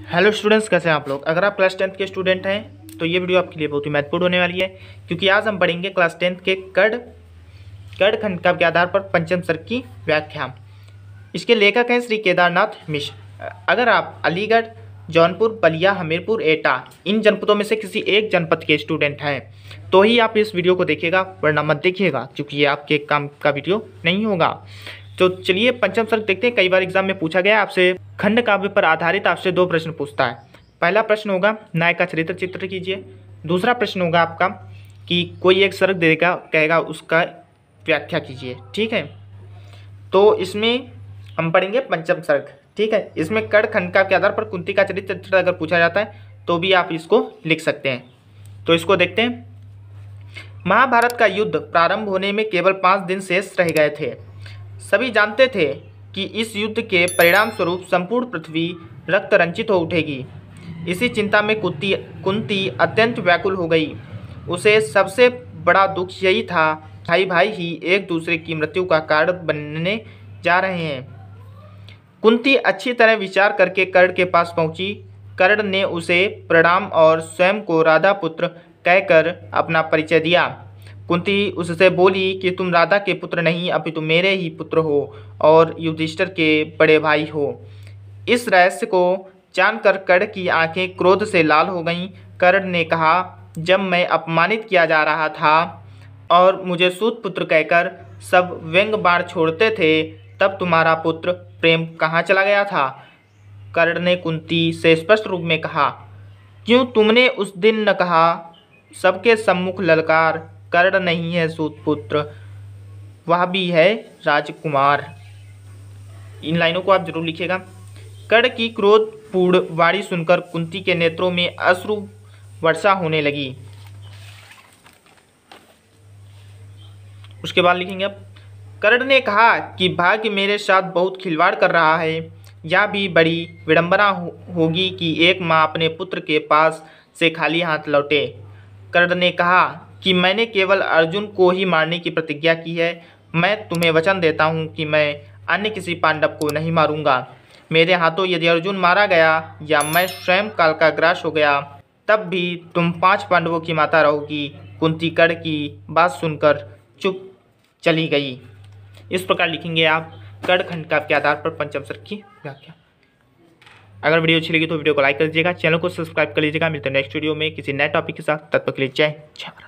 Hello students, कैसे हैं आप लोग। अगर आप क्लास 10th के स्टूडेंट हैं तो ये वीडियो आपके लिए बहुत ही महत्वपूर्ण होने वाली है, क्योंकि आज हम पढ़ेंगे क्लास 10th के कड़ खंड के आधार पर पंचम सर्ग की व्याख्या। इसके लेखक हैं श्री केदारनाथ मिश्र। अगर आप अलीगढ़, जौनपुर, बलिया, हमीरपुर, एटा इन जनपदों में से किसी एक जनपद के स्टूडेंट हैं तो ही आप इस वीडियो को देखिएगा, वरना मत देखिएगा, क्योंकि ये आपके काम का वीडियो नहीं होगा। तो चलिए पंचम सर्ग देखते हैं। कई बार एग्जाम में पूछा गया आपसे, खंड काव्य पर आधारित आपसे 2 प्रश्न पूछता है। पहला प्रश्न होगा नायक का चरित्र चित्र कीजिए। दूसरा प्रश्न होगा आपका कि कोई एक सर्ग देगा, कहेगा उसका व्याख्या कीजिए। ठीक है, तो इसमें हम पढ़ेंगे पंचम सर्ग। ठीक है, इसमें कड़ खंड काव्य के आधार पर कुंती का चरित्र चित्र अगर पूछा जाता है तो भी आप इसको लिख सकते हैं। तो इसको देखते हैं। महाभारत का युद्ध प्रारंभ होने में केवल 5 दिन शेष रह गए थे। सभी जानते थे कि इस युद्ध के परिणाम स्वरूप संपूर्ण पृथ्वी रक्त रंजित हो उठेगी। इसी चिंता में कुंती अत्यंत व्याकुल हो गई। उसे सबसे बड़ा दुख यही था, भाई भाई ही एक दूसरे की मृत्यु का कारण बनने जा रहे हैं। कुंती अच्छी तरह विचार करके कर्ण के पास पहुंची। कर्ण ने उसे प्रणाम और स्वयं को राधा पुत्र कहकर अपना परिचय दिया। कुंती उससे बोली कि तुम राधा के पुत्र नहीं, अपितु मेरे ही पुत्र हो और युधिष्ठिर के बड़े भाई हो। इस रहस्य को जानकर कर्ण की आंखें क्रोध से लाल हो गईं। कर्ण ने कहा, जब मैं अपमानित किया जा रहा था और मुझे सूत पुत्र कहकर सब व्यंग बाण छोड़ते थे, तब तुम्हारा पुत्र प्रेम कहाँ चला गया था। कर्ण ने कुंती से स्पष्ट रूप में कहा, क्यों तुमने उस दिन न कहा। सबके सम्मुख ललकार, कर्ण नहीं है सूतपुत्र, वह भी है राजकुमार। इन लाइनों को आप जरूर लिखिएगा। कर्ण की क्रोधपूर्ण वाणी सुनकर कुंती के नेत्रों में अश्रु वर्षा होने लगी। उसके बाद लिखेंगे अब, कर्ण ने कहा कि भाग्य मेरे साथ बहुत खिलवाड़ कर रहा है। यह भी बड़ी विडंबना होगी कि एक माँ अपने पुत्र के पास से खाली हाथ लौटे। कर्ण ने कहा कि मैंने केवल अर्जुन को ही मारने की प्रतिज्ञा की है। मैं तुम्हें वचन देता हूँ कि मैं अन्य किसी पांडव को नहीं मारूंगा। मेरे हाथों यदि अर्जुन मारा गया या मैं स्वयं कालकाग्रास हो गया, तब भी तुम 5 पांडवों की माता रहोगी। कुंती कर्ण की बात सुनकर चुप चली गई। इस प्रकार लिखेंगे आप कर्ण खंड काव्य के आधार पर पंचम सर्ग की व्याख्या। अगर वीडियो अच्छी लगी तो वीडियो को लाइक कर दीजिएगा, चैनल को सब्सक्राइब कर लीजिएगा। मिलते हैं नेक्स्ट वीडियो में किसी नए टॉपिक के साथ। तब तक के लिए जय भारत।